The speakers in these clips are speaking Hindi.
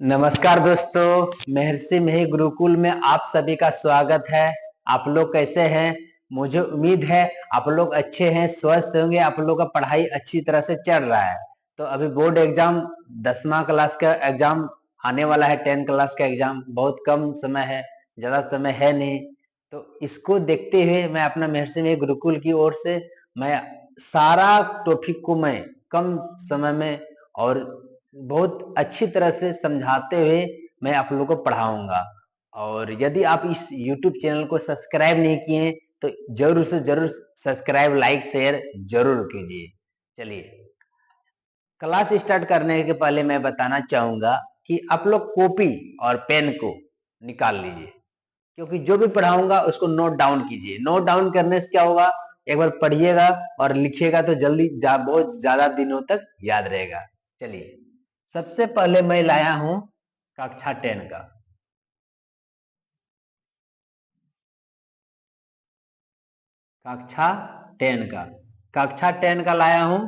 नमस्कार दोस्तों, महर्षि मेही गुरुकुल में आप सभी का स्वागत है। आप लोग कैसे हैं? मुझे उम्मीद है आप लोग अच्छे हैं, स्वस्थ होंगे। आप लोग का पढ़ाई अच्छी तरह से चल रहा है। तो अभी बोर्ड एग्जाम 10वीं क्लास का एग्जाम आने वाला है। 10 क्लास का एग्जाम बहुत कम समय है, ज्यादा समय है नहीं। तो इसको देखते हुए मैं अपना महर्षि मेही गुरुकुल की ओर से मैं सारा टॉपिक को मैं कम समय में और बहुत अच्छी तरह से समझाते हुए मैं आप लोगों को पढ़ाऊंगा। और यदि आप इस YouTube चैनल को सब्सक्राइब नहीं किए हैं तो जरूर से जरूर सब्सक्राइब, लाइक, शेयर जरूर कीजिए। चलिए, क्लास स्टार्ट करने के पहले मैं बताना चाहूंगा कि आप लोग कॉपी और पेन को निकाल लीजिए, क्योंकि जो भी पढ़ाऊंगा उसको नोट डाउन कीजिए। नोट डाउन करने से क्या होगा, एक बार पढ़िएगा और लिखिएगा तो जल्दी बहुत ज्यादा दिनों तक याद रहेगा। चलिए, सबसे पहले मैं लाया हूं कक्षा 10 का। कक्षा 10 का कक्षा 10 का लाया हूं,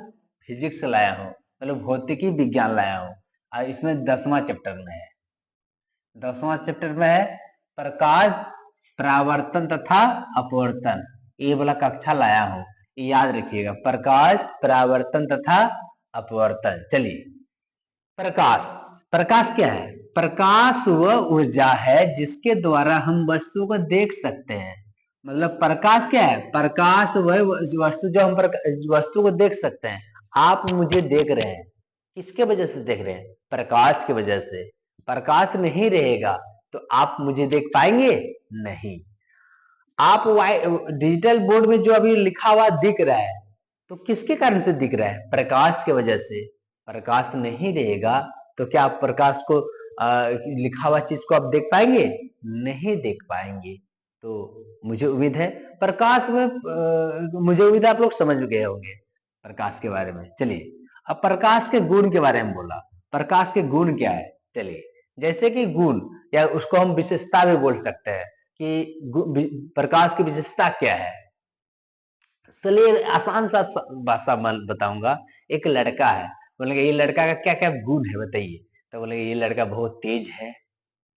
फिजिक्स लाया हूं, मतलब भौतिकी विज्ञान लाया हूं। और इसमें 10वां चैप्टर में है। 10वां चैप्टर में है प्रकाश, परावर्तन तथा अपवर्तन। ये वाला कक्षा लाया हूं, याद रखिएगा, प्रकाश, परावर्तन तथा अपवर्तन। चलिए, प्रकाश। प्रकाश क्या है? प्रकाश वह ऊर्जा है जिसके द्वारा हम वस्तु को देख सकते हैं। मतलब प्रकाश क्या है? प्रकाश वह वस्तु जो हम वस्तु को देख सकते हैं। आप मुझे देख रहे हैं, किसके वजह से देख रहे हैं? प्रकाश की वजह से। प्रकाश नहीं रहेगा तो आप मुझे देख पाएंगे नहीं। आप डिजिटल बोर्ड में जो अभी लिखा हुआ दिख रहा है, तो किसके कारण से दिख रहा है? प्रकाश की वजह से। प्रकाश नहीं रहेगा तो क्या आप प्रकाश को लिखा हुआ चीज को आप देख पाएंगे? नहीं देख पाएंगे। तो मुझे उम्मीद है प्रकाश में मुझे उम्मीद है आप लोग समझ गए होंगे प्रकाश के बारे में। चलिए, अब प्रकाश के गुण के बारे में बोला। प्रकाश के गुण क्या है? चलिए, जैसे कि गुण या उसको हम विशेषता भी बोल सकते हैं कि प्रकाश की विशेषता क्या है। चलिए, आसान सा भाषा में बताऊंगा। एक लड़का है, बोलेंगे ये लड़का का क्या क्या गुण है बताइए। तो बोलेंगे ये लड़का बहुत तेज है,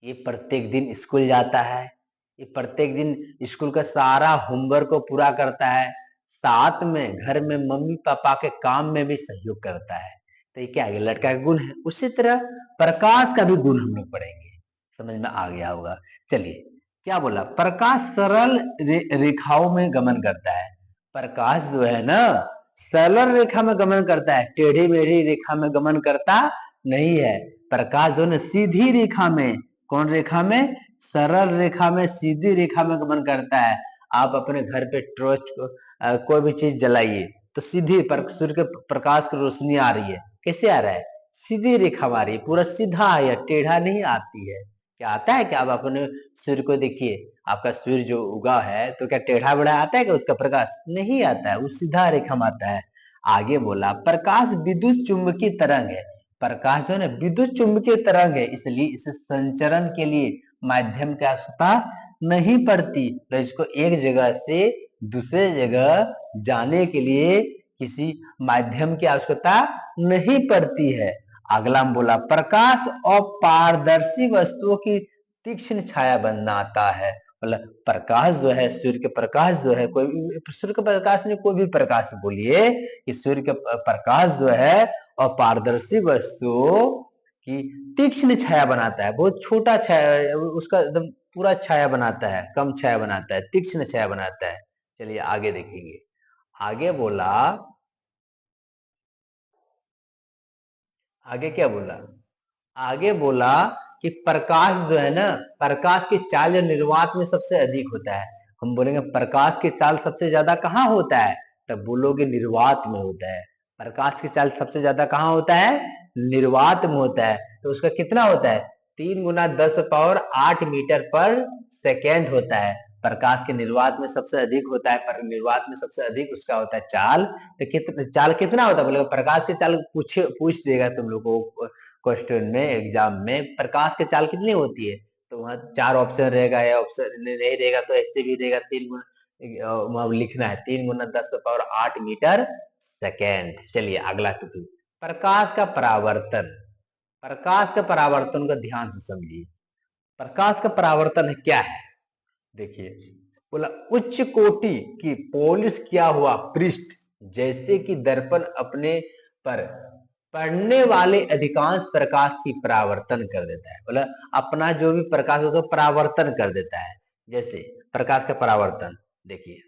ये प्रत्येक दिन स्कूल जाता है, ये प्रत्येक दिन स्कूल का सारा होमवर्क को पूरा करता है, साथ में घर में मम्मी पापा के काम में भी सहयोग करता है। तो ये क्या है? ये लड़का का गुण है। उसी तरह प्रकाश का भी गुण हम लोग पढ़ेंगे, समझ में आ गया होगा। चलिए, क्या बोला? प्रकाश सरल रेखाओं में गमन करता है। प्रकाश जो है ना, सरल रेखा में गमन करता है, टेढ़ी मेढ़ी रेखा में गमन करता नहीं है। प्रकाश जो है सीधी रेखा में, कौन रेखा में? सरल रेखा में, सीधी रेखा में गमन करता है। आप अपने घर पे टॉर्च कोई भी चीज जलाइए तो सीधी सूर्य के प्रकाश की रोशनी आ रही है। कैसे आ रहा है? सीधी रेखा में आ रही है, पूरा सीधा है, टेढ़ा नहीं आती है। क्या आता है? क्या आप अपने सूर्य को देखिए, आपका सूर्य जो उगा है तो क्या टेढ़ा बेढ़ा आता है? क्या उसका प्रकाश नहीं आता है, वो सीधा रेखा में आता है। आगे बोला प्रकाश विद्युत चुंबकीय तरंग है। प्रकाश जो है ना विद्युत चुंबकीय तरंग है, इसलिए इसे संचरण के लिए माध्यम की आवश्यकता नहीं पड़ती। तो इसको एक जगह से दूसरे जगह जाने के लिए किसी माध्यम की आवश्यकता नहीं पड़ती है। अगला हम बोला प्रकाश और पारदर्शी वस्तुओं की तीक्ष्ण छाया बनाता है। मतलब प्रकाश जो है, सूर्य के प्रकाश जो है, कोई सूर्य के प्रकाश नहीं, कोई भी प्रकाश बोलिए, कि सूर्य के प्रकाश जो है और पारदर्शी वस्तुओं की तीक्ष्ण छाया बनाता है। बहुत छोटा छाया उसका एकदम पूरा छाया बनाता है, कम छाया बनाता है, तीक्ष्ण छाया बनाता है। चलिए आगे देखेंगे। आगे बोला, आगे क्या बोला? आगे बोला कि प्रकाश जो है ना, प्रकाश की चाल जो निर्वात में सबसे अधिक होता है। हम बोलेंगे प्रकाश की चाल सबसे ज्यादा कहाँ होता है? तब बोलोगे निर्वात में होता है। प्रकाश की चाल सबसे ज्यादा कहाँ होता है? निर्वात में होता है। तो उसका कितना होता है? 3 × 10⁸ मीटर पर सेकेंड होता है। प्रकाश के निर्वात में सबसे अधिक होता है, पर निर्वात में सबसे अधिक उसका होता है चाल। तो चाल कितना होता है? बोले प्रकाश की चाल पूछ देगा तुम लोग को क्वेश्चन में, एग्जाम में, प्रकाश की चाल कितनी होती है? तो वहां 4 ऑप्शन रहेगा, या ऑप्शन नहीं रहेगा तो ऐसे भी रहेगा, वहां लिखना है 3 × 10⁸ मीटर सेकेंड। चलिए अगला टॉपिक, प्रकाश का परावर्तन। प्रकाश का परावर्तन का ध्यान से समझिए। प्रकाश का परावर्तन क्या है? देखिए, बोला उच्च कोटि की पॉलिश किया हुआ पृष्ठ जैसे कि दर्पण अपने पर पड़ने वाले अधिकांश प्रकाश की परावर्तन कर देता है। बोला अपना जो भी प्रकाश होता है परावर्तन कर देता है। जैसे प्रकाश का परावर्तन देखिए,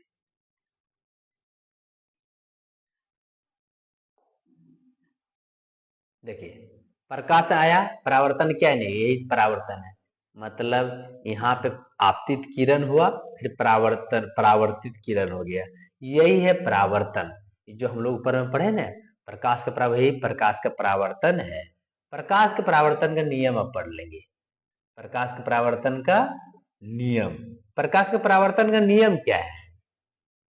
देखिए प्रकाश आया, परावर्तन क्या है? नहीं, यही परावर्तन है। मतलब यहाँ पे आपतित किरण हुआ, फिर परावर्तित किरण हो गया, यही है परावर्तन। जो हम लोग ऊपर में पढ़े ना, प्रकाश का परावर्तन, यही प्रकाश का परावर्तन है। प्रकाश के परावर्तन का नियम अब पढ़ लेंगे। प्रकाश के परावर्तन का नियम, प्रकाश के परावर्तन का नियम क्या है?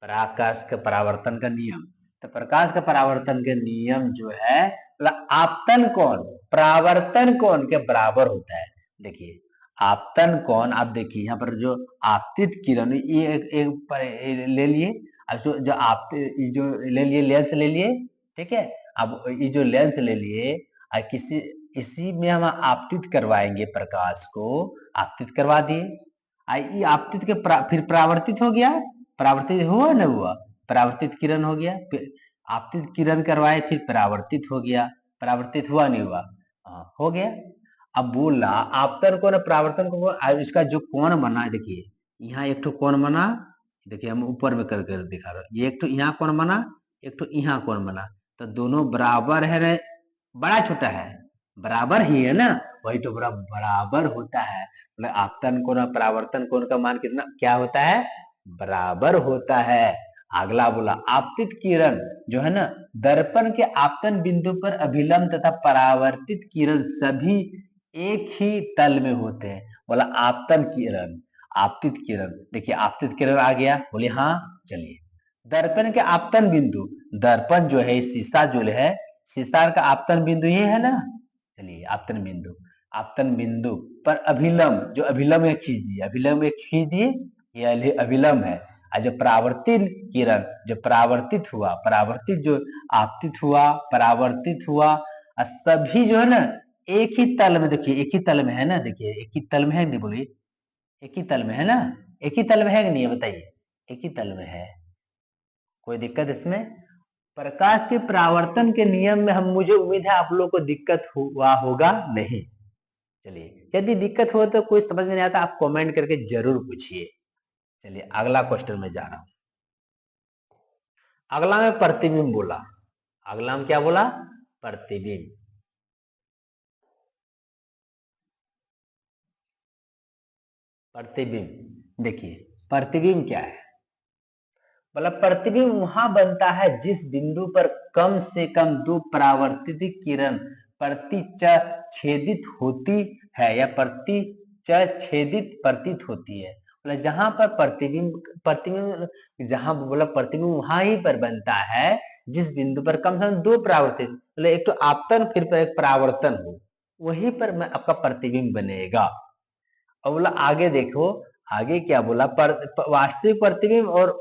प्रकाश के परावर्तन का नियम, तो प्रकाश का परावर्तन के नियम जो है, मतलब आपतन कोण परावर्तन कोण के बराबर होता है। देखिए आपतन कोण, आप देखिए यहाँ पर जो आपतित किरण ये एक ले लिए, अब जो आप जो ले लिए लेंस ले लिए, ठीक है। अब ये जो लेंस ले लिए किसी इसी में हम आपतित करवाएंगे, प्रकाश को आपतित करवा दिए, ये आपतित के फिर परावर्तित हो गया, परावर्तित हुआ ना, हुआ परावर्तित किरण हो गया, फिर आपतित किरण करवाए, फिर परावर्तित हो गया, परावर्तित हुआ नहीं हुआ? हाँ हो गया। अब बोला आपतन कोण परावर्तन को, इसका जो कोण बना, देखिए यहाँ एक तो कोण बना, देखिए हम ऊपर में कर कर दिखा रहे हैं, ये एक तो यहाँ कोण बना, एक तो यहाँ कोण बना, तो दोनों बराबर है, बड़ा छोटा है, बराबर ही है ना, वही तो बड़ा बराबर होता है। मतलब आपतन कोण और परावर्तन कोण का मान कितना क्या होता है? बराबर होता है। अगला बोला आपतित किरण जो है ना, दर्पण के आपतन बिंदु पर अभिलंब तथा परावर्तित किरण सभी एक ही तल में होते हैं। बोला आपतन किरण, आपतित किरण, देखिए आपतित किरण आ गया, बोले हाँ चलिए। दर्पण के आपतन बिंदु, दर्पण जो है शीशा जो है, शीशा का आपतन बिंदु ये है ना, चलिए आपतन बिंदु, आपतन बिंदु पर अभिलंब, जो अभिलंब में खींच दिए, अभिलंब में खींच दिए, ये अभिलंब है। और जो परावर्तित किरण, जो परावर्तित हुआ, परावर्तित जो आपतित हुआ, परावर्तित हुआ, सभी जो है ना एक ही तल में, देखिए एक ही तल में है ना, देखिए एक ही तल में है नहीं, बोलिए एक ही तल में है ना, एक ही तल में है कि नहीं है बताइए? एक ही तल में है, कोई दिक्कत इसमें? प्रकाश के परावर्तन के नियम में हम, मुझे उम्मीद है आप लोग को दिक्कत हुआ होगा नहीं। चलिए यदि दिक्कत हो तो कोई समझ में नहीं आता, आप कमेंट करके जरूर पूछिए। चलिए अगला क्वेश्चन में जा रहा हूं। अगला में प्रतिबिंब बोला, अगला में क्या बोला? प्रतिबिंब। प्रतिबिंब देखिए, प्रतिबिंब क्या है? मतलब प्रतिबिंब वहां बनता है जिस बिंदु पर कम से कम दो परावर्तित किरण प्रतिच्छेदित होती है या प्रतिच्छेदित प्रतीत होती है। मतलब जहां पर प्रतिबिंब, प्रतिबिंब जहां बोला प्रतिबिंब वहां ही पर बनता है जिस बिंदु पर कम से कम दो परावर्तित, मतलब एक तो आपतन फिर एक परावर्तन हो, वहीं पर मैं आपका प्रतिबिंब बनेगा। और बोला आगे देखो, आगे क्या बोला? वास्तविक प्रतिबिंब और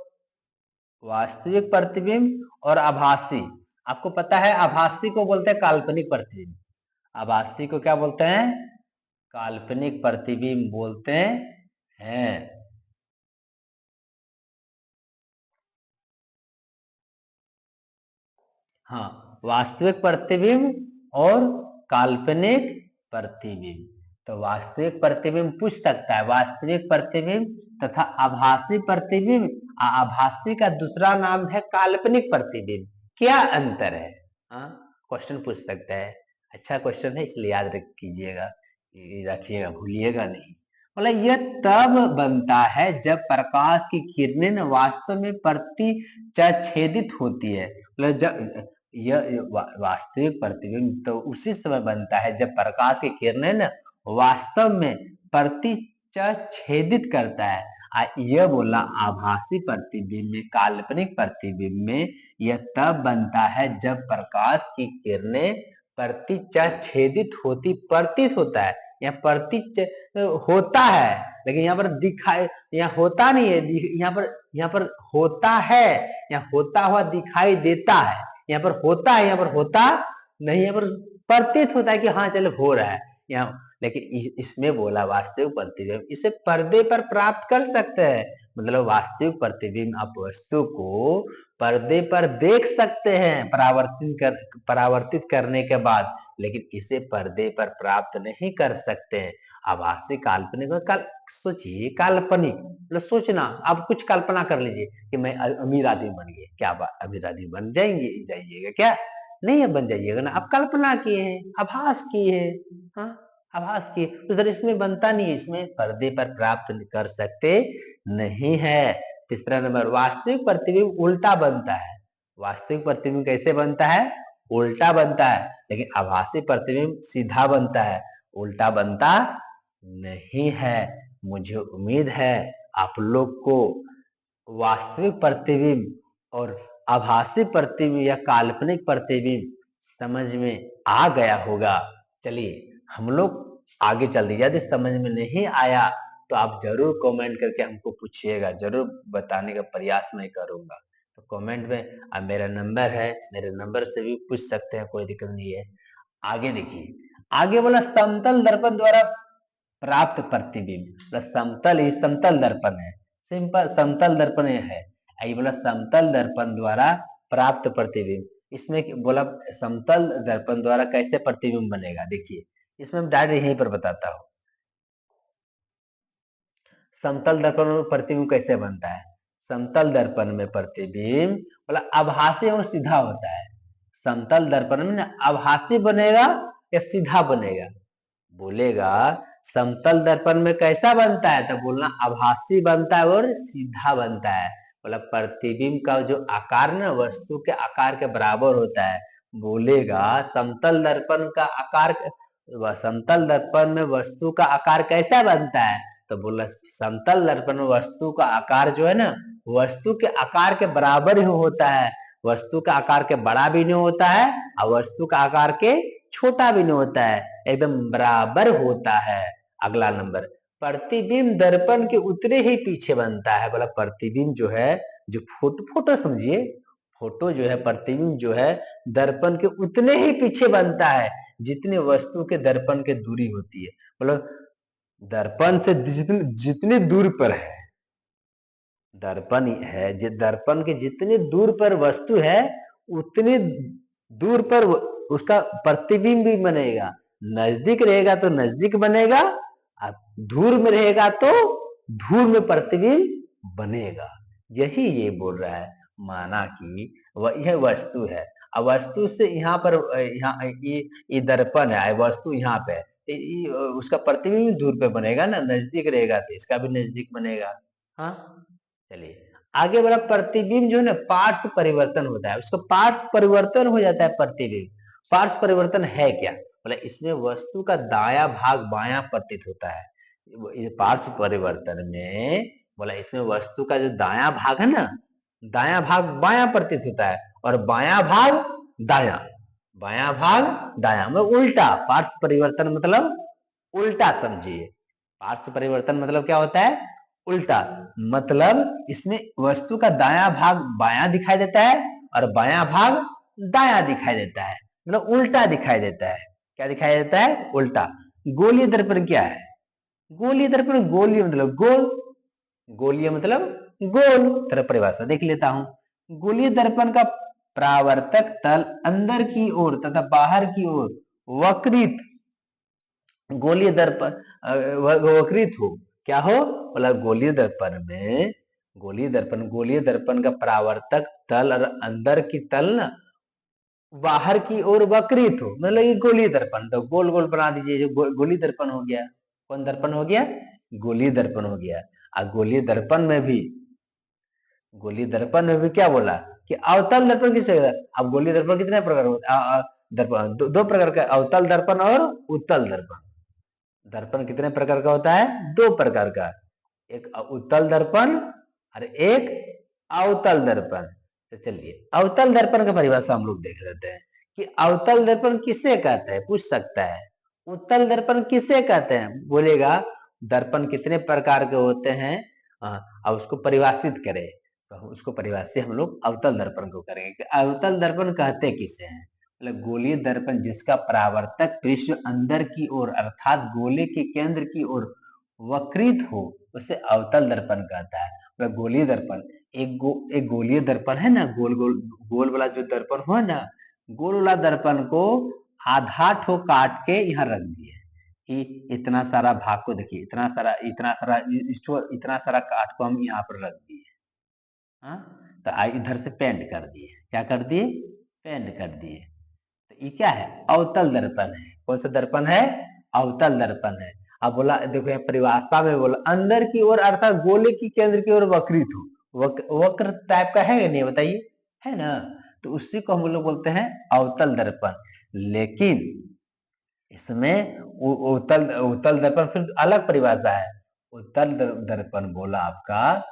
वास्तविक प्रतिबिंब और आभासी। आपको पता है आभासी को बोलते हैं काल्पनिक प्रतिबिंब, आभासी को क्या बोलते हैं? काल्पनिक प्रतिबिंब बोलते हैं। हाँ, वास्तविक प्रतिबिंब और काल्पनिक प्रतिबिंब। तो वास्तविक प्रतिबिंब पूछ सकता है, वास्तविक प्रतिबिंब तथा आभासी प्रतिबिंब, आभासी का दूसरा नाम है काल्पनिक प्रतिबिंब, क्या अंतर है? हाँ, क्वेश्चन पूछ सकता है। अच्छा क्वेश्चन है, इसलिए याद रख कीजिएगा, रखिएगा, भूलिएगा नहीं। मतलब यह तब बनता है जब प्रकाश की किरणें वास्तव में प्रतिच्छेदित होती है। मतलब जब यह वास्तविक प्रतिबिंब तो उसी समय बनता है जब प्रकाश की किरणें ना वास्तव में प्रतिच्छेदित करता है। यह बोला आभासी प्रतिबिंब में, काल्पनिक प्रतिबिंब में यह तब बनता है जब प्रकाश की किरणें प्रतिच्छेदित होती, प्रतीत होता है, या प्रतीच होता है, लेकिन यहाँ पर दिखाई, यहाँ होता नहीं है, यहाँ पर होता है, यहाँ होता हुआ दिखाई देता है, यहाँ पर होता है, यहाँ पर होता नहीं है, पर प्रतीत होता है कि हाँ चलो हो रहा है यहाँ। लेकिन इसमें बोला वास्तविक प्रतिबिंब, इसे पर्दे पर प्राप्त कर सकते हैं। मतलब वास्तविक प्रतिबिंब आप वस्तु को पर्दे पर देख सकते हैं परावर्तित करने के बाद, लेकिन इसे पर्दे पर प्राप्त नहीं कर सकते हैं। आभासी काल्पनिक सोचिए, काल्पनिक मतलब सोचना, आप कुछ कल्पना कर लीजिए कि मैं अमीर आदमी बन गए, क्या बात, अमीर आदमी बन जाइएगा क्या? नहीं है, बन जाइएगा ना, आप कल्पना किए हैं, आभास किए हैं, हाँ आभास किए, तो सर इसमें बनता नहीं है, इसमें पर्दे पर प्राप्त कर सकते नहीं है। तीसरा नंबर, वास्तविक प्रतिबिंब उल्टा बनता है। वास्तविक प्रतिबिंब कैसे बनता है? उल्टा बनता है, लेकिन आभासी प्रतिबिंब सीधा बनता है, उल्टा बनता नहीं है। मुझे उम्मीद है आप लोग को वास्तविक प्रतिबिंब और आभासी प्रतिबिंब या काल्पनिक प्रतिबिंब समझ में आ गया होगा। चलिए हम लोग आगे चल दिए, यदि समझ में नहीं आया तो आप जरूर कमेंट करके हमको पूछिएगा, जरूर बताने का प्रयास मैं करूंगा। तो कमेंट में अब मेरा नंबर है, मेरे नंबर से भी पूछ सकते हैं, कोई दिक्कत नहीं है। आगे देखिए, आगे बोला समतल दर्पण द्वारा प्राप्त प्रतिबिंब, समतल ही समतल दर्पण है, सिंपल समतल दर्पण है। ये बोला समतल दर्पण द्वारा प्राप्त प्रतिबिंब, इसमें बोला समतल दर्पण द्वारा कैसे प्रतिबिंब बनेगा। देखिए इसमें मैं डायरेक्ट यहीं पर बताता हूँ, समतल दर्पण में प्रतिबिंब कैसे बनता है। समतल दर्पण में प्रतिबिंब बोला आभासी और सीधा होता है। समतल दर्पण में ना आभासी बनेगा या सीधा बनेगा, बोलेगा समतल दर्पण में कैसा बनता है, तो बोलना आभासी बनता है और सीधा बनता है। बोला प्रतिबिंब का जो आकार ना वस्तु के आकार के बराबर होता है। बोलेगा समतल दर्पण का आकार, समतल दर्पण में वस्तु का आकार कैसा बनता है, तो बोला समतल दर्पण में वस्तु का आकार जो है ना, वस्तु के आकार के बराबर ही होता है। वस्तु का आकार के बड़ा भी नहीं होता है और वस्तु का आकार के छोटा भी नहीं होता है, एकदम बराबर होता है। अगला नंबर, प्रतिबिंब दर्पण के उतने ही पीछे बनता है। बोला प्रतिबिंब जो है, जो फोटो समझिए, फोटो जो है, प्रतिबिंब जो है दर्पण के उतने ही पीछे बनता है जितने वस्तु के दर्पण के दूरी होती है। मतलब दर्पण से जितनी दूर पर है दर्पण है, दर्पण के जितने दूर पर वस्तु है उतनी दूर पर उसका प्रतिबिंब भी बनेगा। नजदीक रहेगा तो नजदीक बनेगा, और दूर में रहेगा तो दूर में प्रतिबिंब बनेगा। यही ये बोल रहा है। माना कि यह वस्तु है, अब वस्तु से यहाँ पर यहाँ ये दर्पण है, वस्तु यहाँ पे उसका प्रतिबिंब दूर पे बनेगा ना, नजदीक रहेगा तो इसका भी नजदीक बनेगा। हाँ चलिए आगे बढ़ा, प्रतिबिंब जो है ना पार्श्व परिवर्तन होता है, उसका पार्श्व परिवर्तन हो जाता है प्रतिबिंब। पार्श्व परिवर्तन है क्या, बोले इसमें वस्तु का दायां भाग बायां प्रतीत होता है। पार्श्व परिवर्तन में बोला इसमें वस्तु का जो दायां भाग है ना, दायां भाग बायां प्रतीत होता है और बायां भाग दायां, बायां भाग दायां में उल्टा। पार्श्व परिवर्तन मतलब उल्टा समझिए, पार्श्व परिवर्तन मतलब क्या होता है, उल्टा। मतलब इसमें वस्तु का दायां भाग बायां दिखाई देता है और बायां भाग दायां दिखाई देता है, मतलब उल्टा दिखाई देता है। क्या दिखाई देता है, उल्टा। गोलीय दर्पण क्या है, गोलीय दर्पण, गोलीय मतलब गोल, गोलीय मतलब गोल। तरह परिभाषा देख लेता हूं। गोलीय दर्पण का परावर्तक तल अंदर की ओर तथा बाहर की ओर वक्रित, गोलीय दर्पण वक्रित हो, क्या हो, मतलब गोलीय दर्पण में, गोलीय दर्पण का परावर्तक तल और अंदर की तल ना बाहर की ओर वक्रित हो, मतलब ये गोलीय दर्पण, तो गोल गोल बना दीजिए, जो गोलीय दर्पण हो गया। कौन दर्पण हो गया, गोलीय दर्पण हो गया। और गोलीय दर्पण में भी, गोलीय दर्पण में भी क्या बोला कि अवतल दर्पण किसे, अब गोलीय दर्पण कितने प्रकार होते, दर्पण दो प्रकार का, अवतल दर्पण और उत्तल दर्पण। दर्पण कितने प्रकार का होता है, दो प्रकार का, एक उत्तल दर्पण और एक अवतल दर्पण। तो चलिए अवतल दर्पण का परिभाषा हम लोग देख लेते हैं कि अवतल दर्पण किसे कहते हैं, पूछ सकता है। उत्तल दर्पण किसे कहते हैं, बोलेगा दर्पण कितने प्रकार के होते हैं, अब उसको परिभाषित करें, तो उसको परिभाषित हम लोग अवतल दर्पण को करेंगे। अवतल दर्पण कहते किसे हैं, मतलब गोलीय दर्पण जिसका परावर्तक पृष्ठ अंदर की ओर अर्थात गोले के केंद्र की ओर वक्रित हो उसे अवतल दर्पण कहता है। मतलब गोलीय दर्पण एक गोलीय दर्पण है ना, गोल गोल गोल वाला जो दर्पण हो ना, गोल वाला दर्पण को आधा ठो काट के यहाँ रख दिए कि इतना सारा भाग को देखिए, इतना सारा काट को हम यहाँ पर रख दिए। हाँ, तो इधर से पेंट कर दिए, क्या कर दिए, पेंट कर दिए। तो ये क्या है, अवतल दर्पण है। कौन सा दर्पण है, अवतल दर्पण है। अब बोला देखो यहाँ परिभाषा में बोला अंदर की ओर अर्थात गोले की केंद्र की ओर वक्रित हो, वक्र टाइप का है नहीं, बताइए, है ना, तो उसी को हम लोग बोलते हैं अवतल दर्पण। लेकिन इसमें उत्तल उत्तल दर्पण फिर अलग परिभाषा है। उत्तल दर्पण बोला आपका,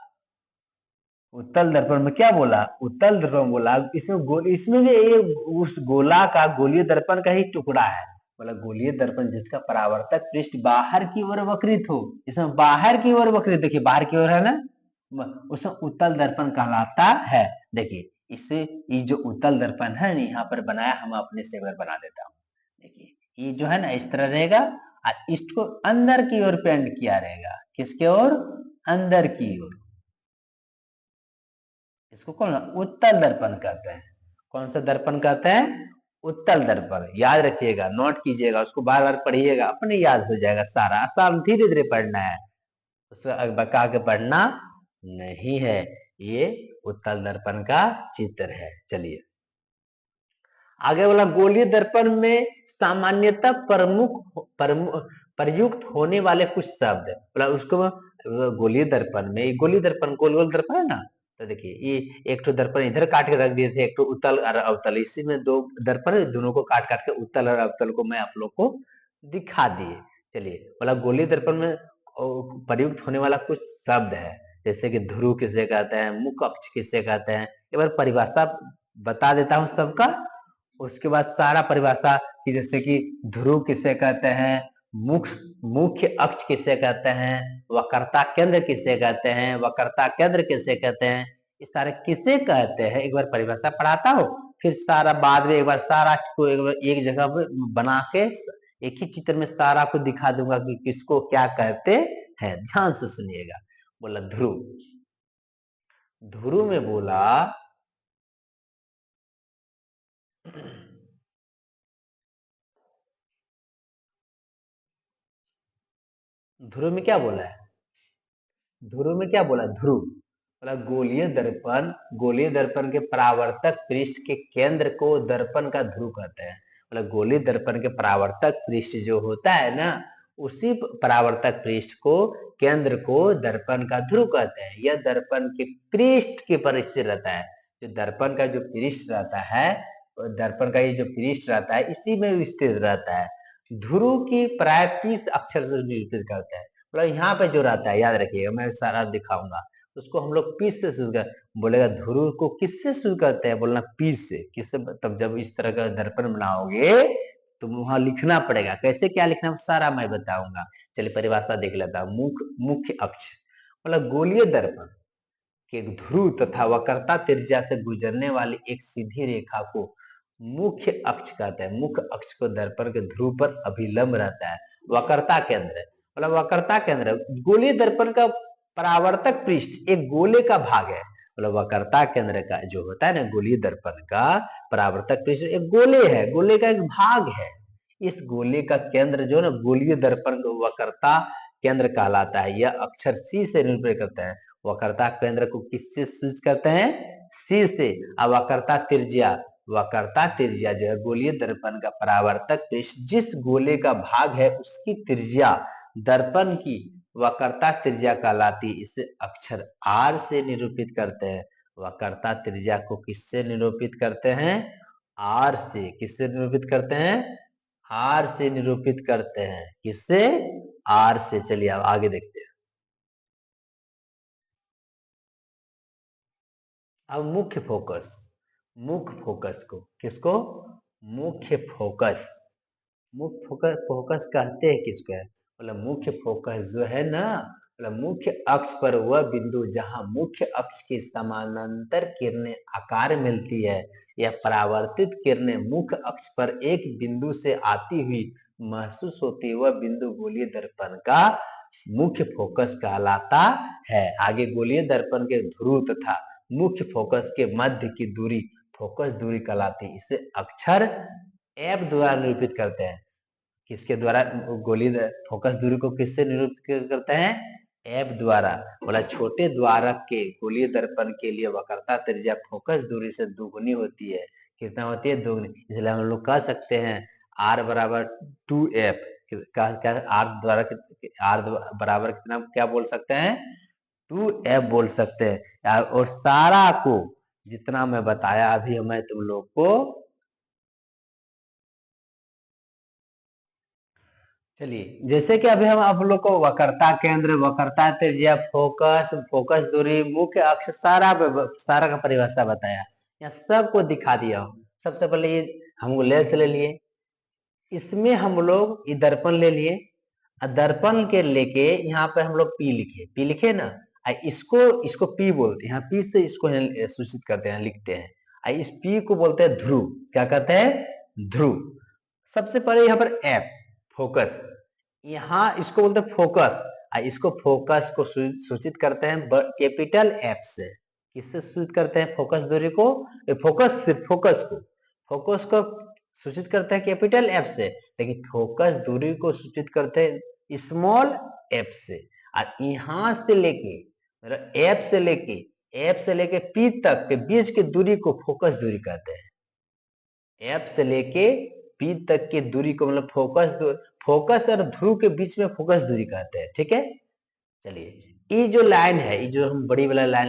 उत्तल दर्पण में क्या बोला, उत्तल दर्पण बोला इसमें भी उस गोला का गोलीय दर्पण का ही टुकड़ा है। बोला गोलीय दर्पण जिसका परावर्तक पृष्ठ बाहर की ओर वक्रित हो, इसमें बाहर की ओर वक्रित, देखिए बाहर की ओर है ना, उसमें उत्तल दर्पण कहलाता है। देखिए इससे ये जो उत्तल दर्पण है यहाँ पर बनाया, हम अपने से बना देता हूँ। देखिए ये जो है ना इस तरह रहेगा और इसको अंदर की ओर पेंट किया रहेगा, किसके ओर, अंदर की ओर। इसको कौन उत्तल दर्पण कहते हैं। कौन सा दर्पण कहते हैं, उत्तल दर्पण। याद रखिएगा, नोट कीजिएगा, उसको बार बार पढ़िएगा, अपने याद हो जाएगा सारा। आसान धीरे धीरे पढ़ना है, उसको बका के पढ़ना नहीं है। ये उत्तल दर्पण का चित्र है। चलिए आगे वाला, गोलीय दर्पण में सामान्यतः प्रयुक्त होने वाले कुछ शब्द, मतलब उसको गोलीय दर्पण में, गोलीय दर्पण गोल गोल दर्पण है ना, तो देखिए ये एक तो दर्पण इधर काट के रख दिए थे, एक तो उत्तल और अवतल, इसी में दो दर्पण, दोनों को काट काट के उत्तल और अवतल को मैं आप लोग को दिखा दिए। चलिए मतलब गोलीय दर्पण में प्रयुक्त होने वाला कुछ शब्द है, जैसे कि ध्रुव किसे कहते हैं, मुख अक्ष किसे कहते हैं, एक बार परिभाषा बता देता हूं सबका, उसके बाद सारा परिभाषा की, जैसे कि ध्रुव किसे कहते हैं, मुख्य अक्ष किसे कहते हैं, वक्रता केंद्र किसे कहते हैं, वक्रता केंद्र किसे कहते हैं, ये सारे किसे कहते हैं, एक बार परिभाषा पढ़ाता हो, फिर सारा बाद में एक बार सारा को एक जगह पे बना के एक ही चित्र में सारा को दिखा दूंगा कि किसको क्या कहते हैं। ध्यान से सुनिएगा। बोला ध्रुव, ध्रुव में बोला ध्रुव में क्या बोला है, ध्रुव में क्या बोला, ध्रुव बोला गोलीय दर्पण के परावर्तक पृष्ठ के केंद्र को दर्पण का ध्रुव कहते हैं। मतलब गोलीय दर्पण के परावर्तक पृष्ठ जो होता है ना, उसी परावर्तक पृष्ठ को, केंद्र को दर्पण का ध्रुव कहते हैं। यह दर्पण के पृष्ठ के पर स्थिर रहता है। जो दर्पण का जो पृष्ठ रहता है, दर्पण का ये जो पृष्ठ रहता है इसी में स्थिर रहता है। ध्रुव की प्राय 30 अक्षर से निरूपित करता है। मतलब यहाँ पे जो रहता है, याद रखिएगा, मैं सारा दिखाऊंगा, उसको हम लोग पीस से शुरू कर, बोलेगा ध्रुव को किससे शुरू करते हैं, बोलना पीस से। किससे, तब जब इस तरह का दर्पण बनाओगे तो वहां लिखना पड़ेगा, कैसे क्या लिखना सारा मैं बताऊंगा। चलिए परिभाषा देख लेता हूं। मुख्य अक्ष मतलब गोलीय दर्पण के ध्रुव तथा वक्रता त्रिज्या से गुजरने वाली एक सीधी रेखा को मुख्य अक्ष कहते हैं। मुख्य अक्ष को दर्पण के ध्रुव पर अभिलंब रहता है। वक्रता केंद्र मतलब वक्रता केंद्र, गोलीय दर्पण का परावर्तक पृष्ठ एक गोले का भाग है। मतलब वक्रता केंद्र का जो होता है ना, गोलीय दर्पण का परावर्तक पृष्ठ एक गोले है, गोले का एक भाग है। इस गोले का केंद्र जो ना, गोलीय दर्पण वक्रता केंद्र कहलाता है। यह अक्षर सी से निरूपित करता है। वक्रता केंद्र को किससे सूचित करते हैं, सी से। अब वक्रता त्रिज्या जो है गोलीय दर्पण का परावर्तक पृष्ठ जिस गोले का भाग है उसकी त्रिज्या दर्पण की वक्रता त्रिज्या कहलाती। इसे अक्षर आर से निरूपित करते हैं। वक्रता त्रिज्या को किससे निरूपित करते हैं, आर से। किससे निरूपित करते हैं, आर से निरूपित करते हैं। किससे, आर से। चलिए अब आगे देखते हैं। अब मुख्य फोकस को, किसको, मुख्य फोकस। मुख्य फोकस, फोकस कहते हैं किसको है, मतलब मुख्य फोकस जो है ना, मतलब मुख्य अक्ष पर वह बिंदु जहां मुख्य अक्ष के समानांतर किरणें आकार मिलती है, यह परावर्तित किरणें मुख्य अक्ष पर एक बिंदु से आती हुई महसूस होती है, वह बिंदु गोलीय दर्पण का मुख्य फोकस कहलाता है। आगे गोलीय दर्पण के ध्रुव तथा मुख्य फोकस के मध्य की दूरी फोकस दूरी कहलाती है। इसे अक्षर एफ द्वारा निरूपित करते हैं। किसके द्वारा गोलीय फोकस दूरी को किससे निरूपित करते हैं? एफ द्वारा। बोला छोटे द्वारक के गोलीय दर्पण के लिए वक्रता त्रिज्या फोकस दूरी से दुगुनी होती है। कितना होती है? दुगुनी। इसलिए हम लोग कह सकते हैं आर बराबर 2f। आर बराबर कितना क्या बोल सकते हैं? 2f बोल सकते हैं। और सारा को जितना मैं बताया अभी मैं तुम लोग को, चलिए जैसे कि अभी हम आप लोग को वक्रता केंद्र, वक्रता त्रिज्या, फोकस, फोकस दूरी, मुख्य अक्ष सारा का परिभाषा बताया, यहाँ सबको दिखा दिया हूँ। सबसे पहले ये हम लेंस ले लिए, इसमें हम लोग ये दर्पण ले लिए, दर्पण के लेके यहाँ पे हम लोग पी लिखे ना, इसको पी बोलते हैं। यहाँ पी से इसको सूचित करते हैं, लिखते हैं। इस पी को बोलते हैं ध्रुव। क्या कहते हैं? ध्रुव। सबसे पहले यहाँ पर एफ फोकस, यहाँ इसको बोलते हैं फोकस। इसको फोकस को सूचित करते हैं कैपिटल एफ से। किससे सूचित करते हैं फोकस दूरी को? फोकस को सूचित करते हैं कैपिटल एफ से, लेकिन फोकस दूरी को सूचित करते हैं स्मॉल एफ से। और यहां से लेके एफ से लेके पी तक के बीच की दूरी को फोकस दूरी कहते हैं। एफ से लेके पी तक की दूरी को मतलब फोकस और ध्रुव के बीच में फोकस दूरी कहते हैं। ठीक है, चलिए ये जो लाइन है, ये जो हम बड़ी वाला लाइन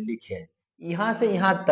लिखे हैं, यहां से यहां तक